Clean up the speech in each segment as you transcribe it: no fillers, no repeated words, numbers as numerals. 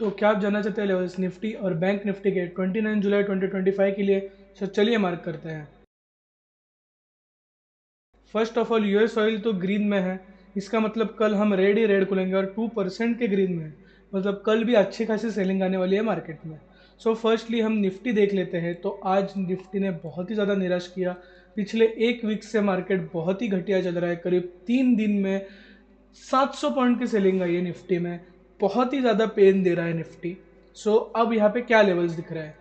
तो क्या आप जानना चाहते हैं लेवल्स निफ्टी और बैंक निफ्टी के 29 जुलाई 2025 के लिए? तो चलिए मार्क करते हैं। First of all US oil तो ग्रीन में है, इसका मतलब कल हम रेड ही रेड खुलेंगे और 2% के ग्रीन में है, मतलब कल भी अच्छी खासी सेलिंग आने वाली है मार्केट में। सो फर्स्टली हम निफ्टी देख लेते हैं। तो आज निफ्टी ने बहुत ही ज़्यादा निराश किया। पिछले एक वीक से मार्केट बहुत ही घटिया चल रहा है, करीब 3 दिन में 700 पॉइंट की सेलिंग आई है निफ्टी में। बहुत ही ज़्यादा पेन दे रहा है निफ्टी। सो अब यहाँ पे क्या लेवल्स दिख रहा है?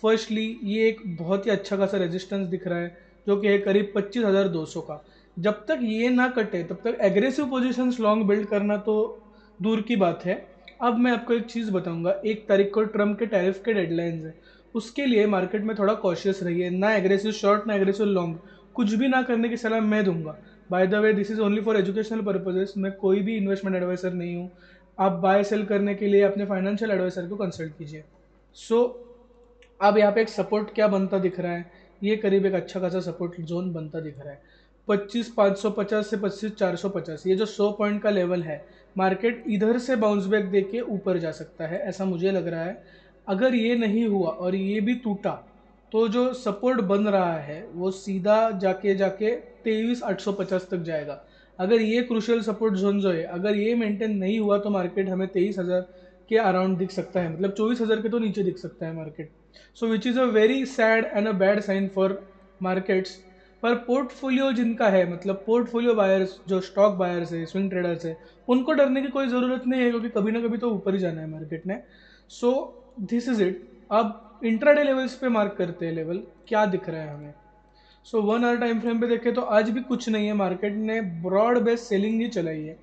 फर्स्टली ये एक बहुत ही अच्छा खासा रेजिस्टेंस दिख रहा है, जो कि है करीब 25,200 का। जब तक ये ना कटे तब तक एग्रेसिव पोजीशंस लॉन्ग बिल्ड करना तो दूर की बात है। अब मैं आपको एक चीज़ बताऊंगा, 1 तारीख को ट्रम्प के टैरिफ के डेडलाइंस है, उसके लिए मार्केट में थोड़ा कॉशियस रहिए। ना एग्रेसिव शॉर्ट ना एग्रेसिव लॉन्ग, कुछ भी ना करने की सलाह मैं दूंगा। By the way this is only for educational purposes, मैं कोई भी इन्वेस्टमेंट एडवाइसर नहीं हूँ। आप बाय सेल करने के लिए अपने फाइनेंशियल एडवाइसर को कंसल्ट कीजिए। सो अब यहाँ पे एक सपोर्ट क्या बनता दिख रहा है? ये करीब एक अच्छा खासा सपोर्ट जोन बनता दिख रहा है, 25,550 से 25,450। ये जो 100 पॉइंट का लेवल है, मार्केट इधर से बाउंस बैक देके ऊपर जा सकता है, ऐसा मुझे लग रहा है। अगर ये नहीं हुआ और ये भी टूटा, तो जो सपोर्ट बन रहा है वो सीधा जाके जाके 23,850 तक जाएगा। अगर ये क्रूशियल सपोर्ट जोन जो है, अगर ये मेंटेन नहीं हुआ तो मार्केट हमें 23,000 के अराउंड दिख सकता है, मतलब 24,000 के तो नीचे दिख सकता है market. So which is a very sad and a bad sign for markets. पर पोर्टफोलियो जिनका है, मतलब पोर्टफोलियो बायर्स, जो स्टॉक बायर्स है, स्विंग ट्रेडर्स है, उनको डरने की कोई ज़रूरत नहीं है, क्योंकि कभी ना कभी तो ऊपर ही जाना है मार्केट ने। So this is it. अब इंट्राडे लेवल्स पे मार्क करते हैं, लेवल क्या दिख रहा है हमें। सो 1 आवर टाइम फ्रेम पे देखें तो आज भी कुछ नहीं है, मार्केट ने ब्रॉड बेस सेलिंग ही चलाई है।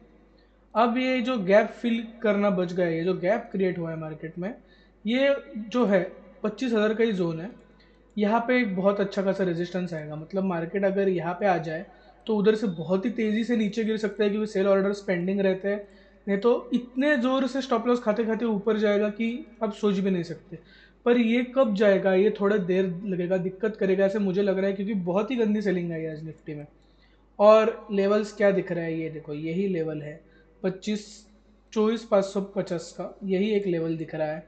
अब ये जो गैप फिल करना बच गया है, ये जो गैप क्रिएट हुआ है मार्केट में, ये जो है 25,000 का ही जोन है। यहाँ पे एक बहुत अच्छा खासा रेजिस्टेंस आएगा, मतलब मार्केट अगर यहाँ पे आ जाए तो उधर से बहुत ही तेज़ी से नीचे गिर सकता है, क्योंकि सेल ऑर्डर्स पेंडिंग रहते हैं। नहीं तो इतने ज़ोर से स्टॉप लॉस खाते खाते ऊपर जाएगा कि आप सोच भी नहीं सकते। पर ये कब जाएगा, ये थोड़ा देर लगेगा, दिक्कत करेगा, ऐसे मुझे लग रहा है, क्योंकि बहुत ही गंदी सेलिंग आई है आज निफ्टी में। और लेवल्स क्या दिख रहा है, ये देखो यही लेवल है 24,550 का, यही एक लेवल दिख रहा है।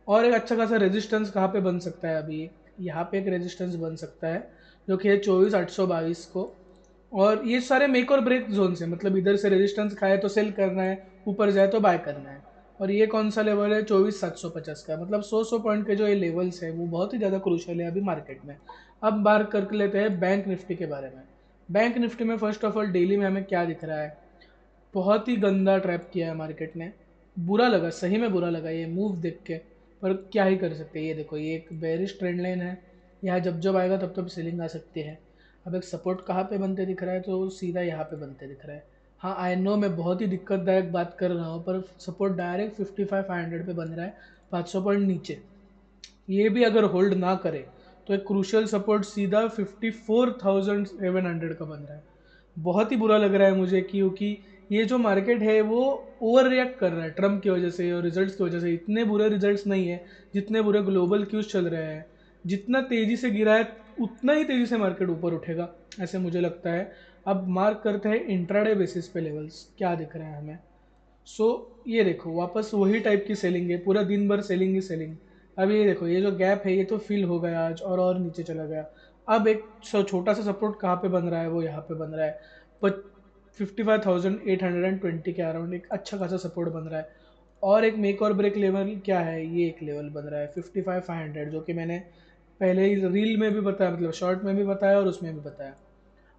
और एक अच्छा खासा रेजिस्टेंस कहाँ पे बन सकता है? अभी यहाँ पे एक रेजिस्टेंस बन सकता है, जो कि है 24,822 को। और ये सारे मेक और ब्रेक जोन है, मतलब इधर से रेजिस्टेंस खाए तो सेल करना है, ऊपर जाए तो बाय करना है। और ये कौन सा लेवल है? 24,750 का। मतलब 100 पॉइंट के जो ये लेवल्स है वो बहुत ही ज़्यादा क्रूशल है अभी मार्केट में। अब बात कर लेते हैं बैंक निफ्टी के बारे में। बैंक निफ्टी में फर्स्ट ऑफ ऑल डेली में हमें क्या दिख रहा है? बहुत ही गंदा ट्रैप किया है मार्केट ने। बुरा लगा, सही में बुरा लगा ये मूव देख के। पर क्या ही कर सकते हैं, ये देखो ये एक बेरिश ट्रेंड लाइन है, यहाँ जब जब आएगा तब तब सेलिंग आ सकती है। अब एक सपोर्ट कहाँ पे बनते दिख रहा है? तो सीधा यहाँ पे बनते दिख रहा है। हाँ आई नो मैं बहुत ही दिक्कतदायक बात कर रहा हूँ, पर सपोर्ट डायरेक्ट 55,500 पे बन रहा है, 500 पॉइंट नीचे। ये भी अगर होल्ड ना करे तो एक क्रूशियल सपोर्ट सीधा 54,700 का बन रहा है। बहुत ही बुरा लग रहा है मुझे, क्योंकि ये जो मार्केट है वो ओवर रिएक्ट कर रहा है ट्रम्प की वजह से और रिजल्ट्स की वजह से। इतने बुरे रिजल्ट्स नहीं है जितने बुरे ग्लोबल क्यूज चल रहे हैं। जितना तेज़ी से गिरा है उतना ही तेज़ी से मार्केट ऊपर उठेगा, ऐसे मुझे लगता है। अब मार्क करते हैं इंट्राडे बेसिस पे लेवल्स क्या दिख रहे हैं हमें। सो ये देखो वापस वही टाइप की सेलिंग है, पूरा दिन भर सेलिंग ही सेलिंग। अब ये देखो ये जो गैप है ये तो फिल हो गया आज और नीचे चला गया। अब एक छोटा सा सपोर्ट कहाँ पे बन रहा है? वो यहाँ पे बन रहा है, बट 55,820 के अराउंड एक अच्छा खासा सपोर्ट बन रहा है। और एक मेक और ब्रेक लेवल क्या है? ये एक लेवल बन रहा है 55,500, जो कि मैंने पहले ही रील में भी बताया, मतलब शॉर्ट में भी बताया और उसमें भी बताया।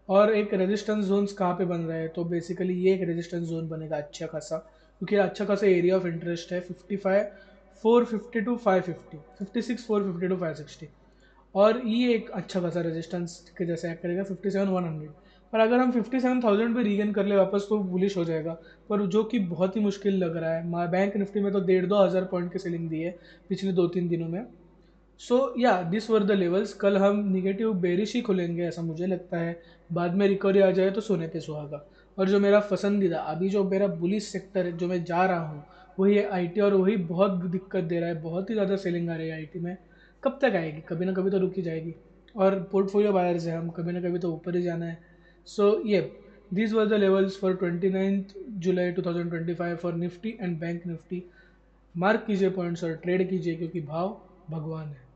और एक रेजिस्टेंस जोन्स कहाँ पे बन रहे हैं? तो बेसिकली ये एक रेजिस्टेंस जोन बनेगा अच्छा खासा, क्योंकि अच्छा खासा एरिया ऑफ इंटरेस्ट है 55,450 टू 550, 56,450 टू 560। और ये एक अच्छा खासा रेजिस्टेंस के जैसे एक्ट करेगा 57,100। पर अगर हम 57,000 पे रीगेन कर ले वापस तो बुलिश हो जाएगा, पर जो कि बहुत ही मुश्किल लग रहा है। बैंक निफ्टी में तो 1,500-2,000 पॉइंट की सेलिंग दी है पिछले 2-3 दिनों में। सो या दिस वर द लेवल्स। कल हम निगेटिव बेरिश ही खुलेंगे ऐसा मुझे लगता है, बाद में रिकवरी आ जाए तो सोने पे सुहागा। और जो मेरा पसंदीदा अभी जो मेरा बुलिश सेक्टर है जो मैं जा रहा हूँ, वही है आईटी, और वही बहुत दिक्कत दे रहा है, बहुत ही ज़्यादा सेलिंग आ रही है आईटी में। कब तक आएगी? कभी ना कभी तो रुकी जाएगी। और पोर्टफोलियो बायर्स है हम, कभी ना कभी तो ऊपर ही जाना है। सो ये these were the levels for 29th July 2025 for Nifty and Bank Nifty. Mark कीजिए पॉइंट्स और ट्रेड कीजिए, क्योंकि भाव भगवान है।